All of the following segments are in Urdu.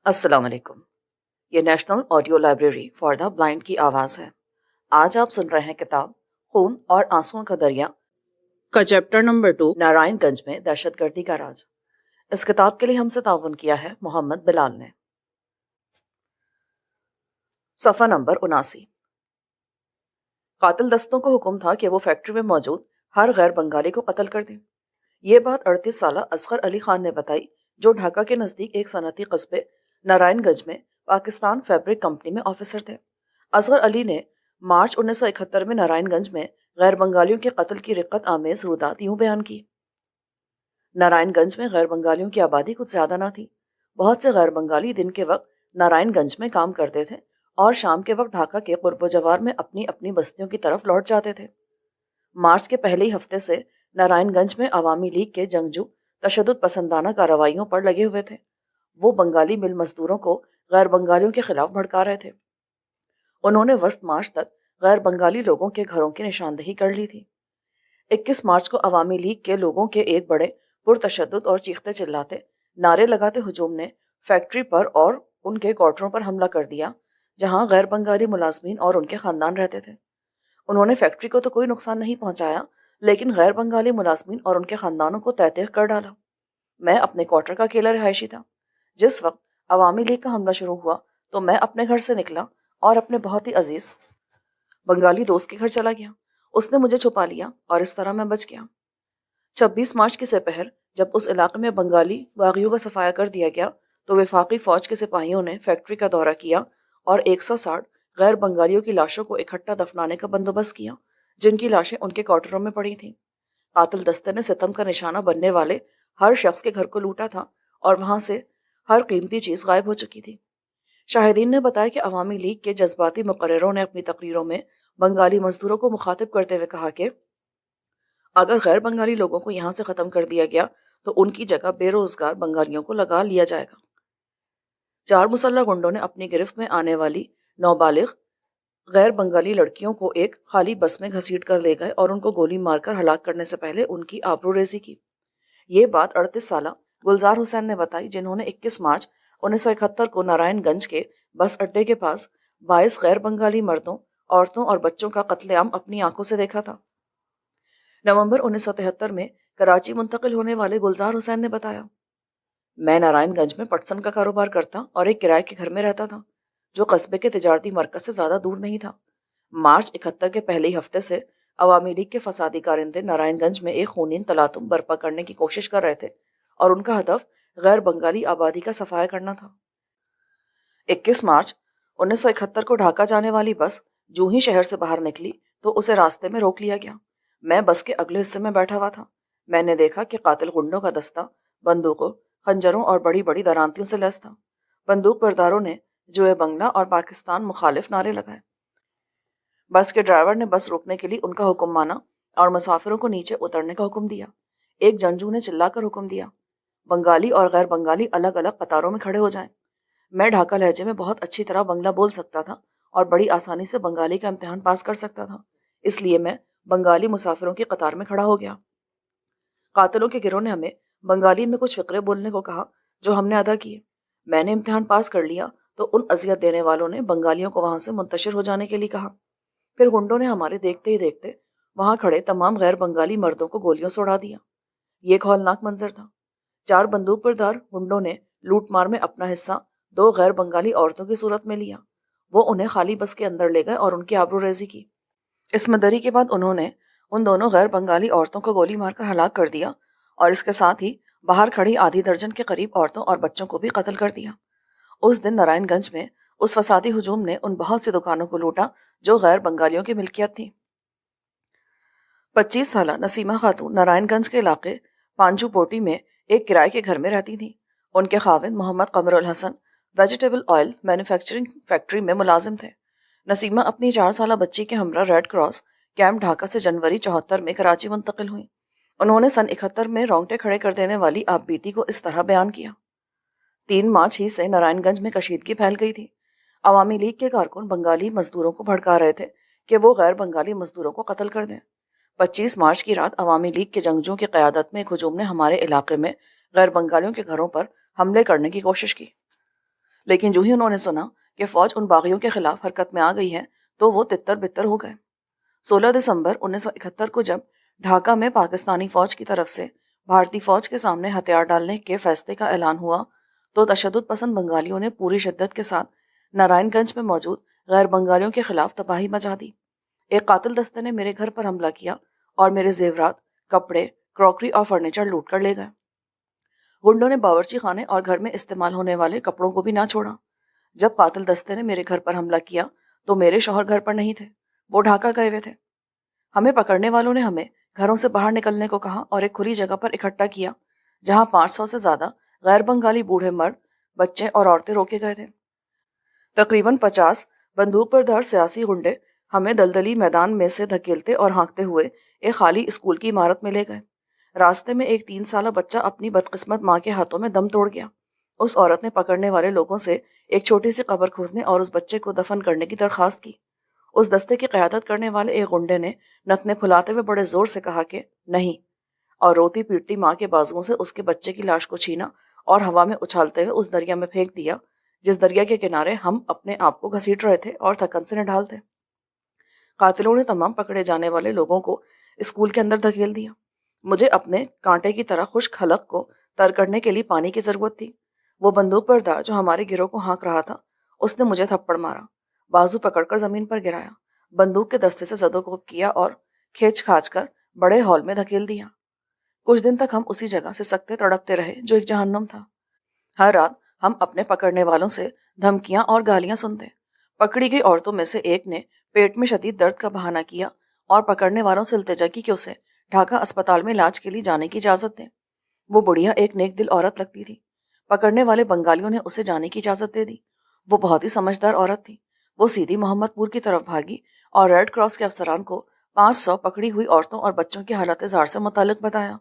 السلام علیکم۔ یہ national audio library for the blind کی آواز ہے۔ آج آپ سن رہے ہیں کتاب خون اور آنسوؤں کا دریا کا چیپٹر نمبر 2، نارائن گنج میں دہشت گردی کا راز۔ اس کتاب کے لیے ہم سے تعاون کیا ہے محمد بلال نے۔ صفحہ نمبر 79۔ قاتل دستوں کو حکم تھا کہ وہ فیکٹری میں موجود ہر غیر بنگالی کو قتل کر دیں۔ یہ بات 38 سالہ اصغر علی خان نے بتائی، جو ڈھاکہ کے نزدیک ایک صنعتی قصبے نارائن گنج میں پاکستان فیبرک کمپنی میں آفیسر تھے۔ اصغر علی نے مارچ 1971 میں نارائن گنج میں غیر بنگالیوں کے قتل کی رقت آمیز روایت یوں بیان کی۔ نارائن گنج میں غیر بنگالیوں کی آبادی کچھ زیادہ نہ تھی۔ بہت سے غیر بنگالی دن کے وقت نارائن گنج میں کام کرتے تھے اور شام کے وقت ڈھاکہ کے قرب و جوار میں اپنی اپنی بستیوں کی طرف لوٹ جاتے تھے۔ مارچ کے پہلے ہی ہفتے سے نارائن گنج میں عوامی لیگ کے جنگجو تشدد پسندانہ کارروائیوں پر لگے ہوئے تھے۔ وہ بنگالی مل مزدوروں کو غیر بنگالیوں کے خلاف بھڑکا رہے تھے۔ انہوں نے وسط مارچ تک غیر بنگالی لوگوں کے گھروں کی نشاندہی کر لی تھی۔ 21 مارچ کو عوامی لیگ کے لوگوں کے ایک بڑے پرتشدد اور چیختے چلاتے نعرے لگاتے ہجوم نے فیکٹری پر اور ان کے کوارٹروں پر حملہ کر دیا، جہاں غیر بنگالی ملازمین اور ان کے خاندان رہتے تھے۔ انہوں نے فیکٹری کو تو کوئی نقصان نہیں پہنچایا، لیکن غیر بنگالی ملازمین اور ان کے خاندانوں کو تہہ تہہ کر ڈالا۔ میں اپنے کوارٹر کا اکیلا رہائشی تھا۔ جس وقت عوامی لیگ کا حملہ شروع ہوا تو میں اپنے گھر سے نکلا اور اپنے بہت ہی عزیز بنگالی دوست کے گھر چلا گیا۔ اس نے مجھے چھپا لیا اور اس طرح میں بچ گیا۔ 26 مارچ کی سپہر جب اس علاقے میں بنگالی باغیوں کا صفایا کر دیا گیا تو وفاقی فوج کے سپاہیوں نے فیکٹری کا دورہ کیا اور 160 غیر بنگالیوں کی لاشوں کو اکٹھا دفنانے کا بندوبست کیا، جن کی لاشیں ان کے کوارٹروں میں پڑی تھیں۔ قاتل دستے نے ستم کا نشانہ بننے والے ہر شخص کے گھر کو لوٹا تھا اور وہاں سے ہر قیمتی چیز غائب ہو چکی تھی۔ شاہدین نے بتایا کہ عوامی لیگ کے جذباتی مقرروں نے اپنی تقریروں میں بنگالی مزدوروں کو مخاطب کرتے ہوئے کہا کہ اگر غیر بنگالی لوگوں کو یہاں سے ختم کر دیا گیا تو ان کی جگہ بے روزگار بنگالیوں کو لگا لیا جائے گا۔ 4 مسلح گنڈوں نے اپنی گرفت میں آنے والی نابالغ غیر بنگالی لڑکیوں کو ایک خالی بس میں گھسیٹ کر لے گئے اور ان کو گولی مار کر ہلاک کرنے سے پہلے ان کی آبرو ریزی کی۔ یہ بات 38 سالہ گلزار حسین نے بتائی، جنہوں نے 21 مارچ 1971 کو نارائن گنج کے بس اڈے کے پاس 22 غیر بنگالی مردوں، عورتوں اور بچوں کا قتل عام اپنی آنکھوں سے دیکھا تھا۔ نومبر 1973 میں کراچی منتقل ہونے والے گلزار حسین نے بتایا، میں نارائن گنج میں پٹسن کا کاروبار کرتا اور ایک کرائے کے گھر میں رہتا تھا، جو قصبے کے تجارتی مرکز سے زیادہ دور نہیں تھا۔ مارچ 71 کے پہلے ہی ہفتے سے عوامی لیگ کے فسادی کارندے نارائن گنج میں ایک خونین تلاطم برپا کرنے کی کوشش کر رہے تھے اور ان کا ہدف غیر بنگالی آبادی کا صفایا کرنا تھا۔ 21 مارچ 1971 کو ڈھاکہ جانے والی بس جو ہی شہر سے باہر نکلی تو اسے راستے میں روک لیا گیا۔ میں بس کے اگلے حصے میں بیٹھا ہوا تھا۔ میں نے دیکھا کہ قاتل گنڈوں کا دستہ بندوقوں، خنجروں اور بڑی بڑی درانتیوں سے لیس تھا۔ بندوق برداروں نے جو بنگلہ اور پاکستان مخالف نعرے لگائے۔ بس کے ڈرائیور نے بس روکنے کے لیے ان کا حکم مانا اور مسافروں کو نیچے اترنے کا حکم دیا۔ ایک جنگجو نے چلا کر حکم دیا، بنگالی اور غیر بنگالی الگ الگ قطاروں میں کھڑے ہو جائیں۔ میں ڈھاکہ لہجے میں بہت اچھی طرح بنگلہ بول سکتا تھا اور بڑی آسانی سے بنگالی کا امتحان پاس کر سکتا تھا، اس لیے میں بنگالی مسافروں کی قطار میں کھڑا ہو گیا۔ قاتلوں کے گروہ نے ہمیں بنگالی میں کچھ فقرے بولنے کو کہا جو ہم نے ادا کیے۔ میں نے امتحان پاس کر لیا تو ان اذیت دینے والوں نے بنگالیوں کو وہاں سے منتشر ہو جانے کے لیے کہا۔ پھر گنڈوں نے ہمارے دیکھتے ہی دیکھتے وہاں کھڑے تمام غیر بنگالی مردوں کو گولیوں سے اڑا دیا۔ یہ ایک ہولناک منظر تھا۔ 4 بندوق بردار گنڈوں نے لوٹ مار میں اپنا حصہ 2 غیر بنگالی عورتوں کی صورت میں لیا۔ وہ انہیں خالی بس کے اندر لے گئے اور ان کی آبرو ریزی کی۔ اس مدری کے بعد انہوں نے ان دونوں غیر بنگالی عورتوں کو گولی مار کر ہلاک کر دیا اور اس کے ساتھ ہی باہر کھڑی آدھی درجن کے قریب عورتوں اور بچوں کو بھی قتل کر دیا۔ اس دن نارائن گنج میں اس فسادی ہجوم نے ان بہت سی دکانوں کو لوٹا جو غیر بنگالیوں کی ملکیت تھی۔ 25 سالہ نسیمہ خاتون نارائن گنج کے علاقے پانچو پوٹی میں ایک کرائے کے گھر میں رہتی تھیں۔ ان کے خاوند محمد قمر الحسن ویجیٹیبل آئل مینوفیکچرنگ فیکٹری میں ملازم تھے۔ نسیمہ اپنی 4 سالہ بچی کے ہمراہ ریڈ کراس کیمپ ڈھاکہ سے جنوری 74 میں کراچی منتقل ہوئیں۔ انہوں نے سن 71 میں رونگٹے کھڑے کر دینے والی آپ بیتی کو اس طرح بیان کیا، 3 مارچ ہی سے نارائن گنج میں کشیدگی پھیل گئی تھی۔ عوامی لیگ کے کارکن بنگالی مزدوروں کو بھڑکا رہے تھے کہ وہ غیر بنگالی مزدوروں کو قتل کر دیں۔ 25 مارچ کی رات عوامی لیگ کے جنگجوؤں کی قیادت میں ایک ہجوم نے ہمارے علاقے میں غیر بنگالیوں کے گھروں پر حملے کرنے کی کوشش کی، لیکن جو ہی انہوں نے سنا کہ فوج ان باغیوں کے خلاف حرکت میں آ گئی ہے تو وہ تتر بتر ہو گئے۔ 16 دسمبر 1971 کو جب ڈھاکہ میں پاکستانی فوج کی طرف سے بھارتی فوج کے سامنے ہتھیار ڈالنے کے فیصلے کا اعلان ہوا تو تشدد پسند بنگالیوں نے پوری شدت کے ساتھ نارائن گنج میں موجود غیر بنگالیوں کے خلاف تباہی مچا دی۔ ایک قاتل دستے نے میرے گھر پر حملہ کیا اور میرے زیورات، کپڑے، کراکری اور فرنیچر لوٹ کر لے گئے۔ گنڈوں نے باورچی خانے اور گھر میں استعمال ہونے والے کپڑوں کو بھی نہ چھوڑا۔ جب قاتل دستے نے میرے گھر پر حملہ کیا تو میرے شوہر گھر پر نہیں تھے، وہ ڈھاکہ گئے ہوئے تھے۔ ہمیں پکڑنے والوں نے ہمیں گھروں سے باہر نکلنے کو کہا اور ایک کھلی جگہ پر اکٹھا کیا جہاں 500 سے زیادہ غیر بنگالی بوڑھے مرد، بچے اور عورتیں روکے گئے تھے۔ تقریباً 50 بندوق بردار سیاسی گنڈے ہمیں دلدلی میدان میں سے دھکیلتے اور ہانکتے ہوئے ایک خالی اسکول کی عمارت میں لے گئے۔ راستے میں ایک 3 سالہ بچہ اپنی بدقسمت ماں کے ہاتھوں میں دم توڑ گیا۔ اس عورت نے پکڑنے والے لوگوں سے ایک چھوٹی سی قبر کھودنے اور اس بچے کو دفن کرنے کی درخواست کی۔ اس دستے کی قیادت کرنے والے ایک گنڈے نے نتنے پھلاتے ہوئے بڑے زور سے کہا کہ نہیں، اور روتی پیٹتی ماں کے بازوؤں سے اس کے بچے کی لاش کو چھینا اور ہوا میں اچھالتے ہوئے اس دریا میں پھینک دیا جس دریا کے کنارے ہم اپنے آپ کو گھسیٹ رہے تھے اور تھکن سے نڈھال تھے۔ قاتلوں نے تمام پکڑے جانے والے لوگوں کو اسکول کے اندر دھکیل دیا۔ مجھے اپنے کانٹے کی طرح خشک حلق کو تر کرنے کے لیے پانی کی ضرورت تھی۔ وہ بندوق بردار جو ہمارے گروہ کو ہانک رہا تھا، اس نے مجھے تھپڑ مارا، بازو پکڑ کر زمین پر گرایا، بندوق کے دستے سے زد و کوب کیا اور کھینچ کھانچ کر بڑے ہال میں دھکیل دیا۔ کچھ دن تک ہم اسی جگہ سے سکتے تڑپتے رہے جو ایک جہنم تھا۔ ہر رات ہم اپنے پکڑنے والوں سے دھمکیاں اور گالیاں سنتے۔ پکڑی گئی عورتوں میں سے ایک نے پیٹ میں شدید درد کا بہانہ کیا اور پکڑنے والوں سے التجا کی کہ اسے ڈھاکہ اسپتال میں علاج کے لیے جانے کی اجازت دیں۔ وہ بڑھیا ایک نیک دل عورت لگتی تھی۔ پکڑنے والے بنگالیوں نے اسے جانے کی اجازت دے دی۔ وہ بہت ہی سمجھدار عورت تھی۔ وہ سیدھی محمد پور کی طرف بھاگی اور ریڈ کراس کے افسران کو 500 پکڑی ہوئی عورتوں اور بچوں کی حالت زار سے متعلق بتایا۔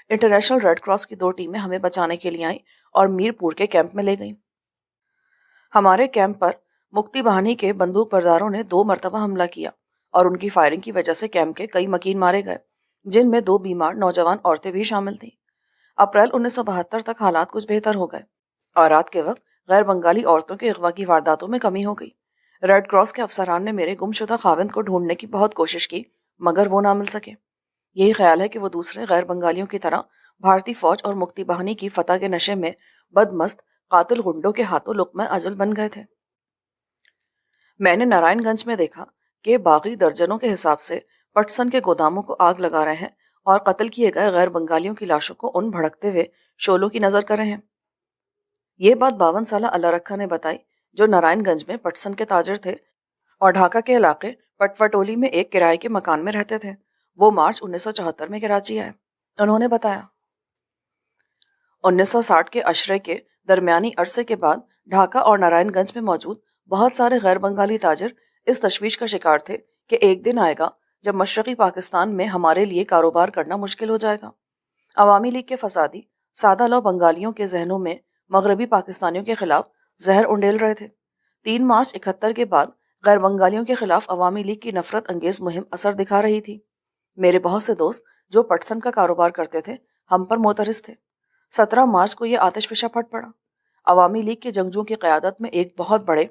انٹرنیشنل ریڈ کراس کی 2 ٹیمیں ہمیں بچانے کے لیے آئیں اور میر پور کے کیمپ میں لے گئیں۔ ہمارے کیمپ پر مکتی بہانی کے بندوق برداروں نے 2 مرتبہ حملہ کیا اور ان کی فائرنگ کی وجہ سے کیمپ کے کئی مکین مارے گئے، جن میں 2 بیمار نوجوان عورتیں بھی شامل تھیں۔ اپریل 1972 تک حالات کچھ بہتر ہو گئے اور رات کے وقت غیر بنگالی عورتوں کے اغوا کی وارداتوں میں کمی ہو گئی۔ ریڈ کراس کے افسران نے میرے گم شدہ خاوند کو ڈھونڈنے کی بہت کوشش کی مگر وہ نہ مل سکے۔ یہی خیال ہے کہ وہ دوسرے غیر بنگالیوں کی طرح بھارتی فوج اور مکتی بہانی کی فتح کے نشے میں بدمست قاتل گنڈوں کے ہاتھوں لقمہ اجل بن گئے تھے۔ میں نے نارائن گنج میں دیکھا کہ باغی درجنوں کے حساب سے پٹسن کے گوداموں کو آگ لگا رہے ہیں اور قتل کیے گئے غیر بنگالیوں کی لاشوں کو ان بھڑکتے ہوئے شعلوں کی نظر کر رہے ہیں۔ یہ بات 52 سالہ اللہ رکھا نے بتائی جو نارائن گنج میں پٹسن کے تاجر تھے اور ڈھاکہ کے علاقے پٹوٹولی میں ایک کرائے کے مکان میں رہتے تھے۔ وہ مارچ 1974 میں کراچی آئے۔ انہوں نے بتایا 1960 کے عشرے کے درمیانی عرصے کے بعد ڈھاکہ اور نارائن گنج میں موجود بہت سارے غیر بنگالی تاجر اس تشویش کا شکار تھے کہ ایک دن آئے گا جب مشرقی پاکستان میں ہمارے لیے کاروبار کرنا مشکل ہو جائے گا۔ عوامی لیگ کے فسادی سادہ لو بنگالیوں کے ذہنوں میں مغربی پاکستانیوں کے خلاف زہر انڈیل رہے تھے۔ 3 مارچ 71 کے بعد غیر بنگالیوں کے خلاف عوامی لیگ کی نفرت انگیز مہم اثر دکھا رہی تھی۔ میرے بہت سے دوست جو پٹسن کا کاروبار کرتے تھے ہم پر معترض تھے۔ 17 مارچ کو یہ آتش فشاں پھٹ پڑا۔ عوامی لیگ کے جنگجوؤں کی قیادت میں ایک بہت بڑے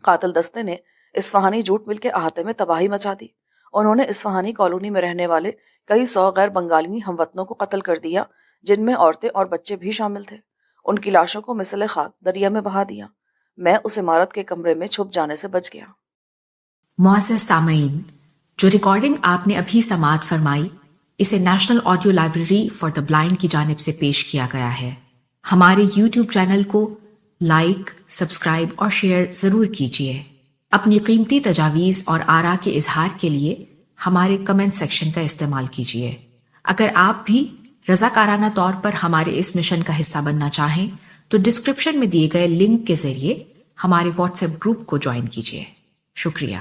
قاتل دستے نے اصفہانی جوٹ مل کے احاطے میں تباہی مچا دی۔ انہوں نے اصفہانی کالونی میں رہنے والے کئی 100 غیر بنگالی ہم وطنوں کو قتل کر دیا جن میں عورتیں اور بچے بھی شامل تھے۔ ان کی لاشوں کو مثل خاک دریا میں بہا دیا۔ میں اس عمارت کے کمرے میں چھپ جانے سے بچ گیا۔ معزز سامعین، جو ریکارڈنگ آپ نے ابھی سماعت فرمائی اسے national audio library for the blind کی جانب سے پیش کیا گیا ہے۔ ہمارے یوٹیوب چینل کو لائک، سبسکرائب اور شیئر ضرور کیجیے۔ اپنی قیمتی تجاویز اور آراء کے اظہار کے لیے ہمارے کمنٹ سیکشن کا استعمال کیجیے۔ اگر آپ بھی رضاکارانہ طور پر ہمارے اس مشن کا حصہ بننا چاہیں تو ڈسکرپشن میں دیے گئے لنک کے ذریعے ہمارے واٹس ایپ گروپ کو جوائن کیجیے۔ شکریہ۔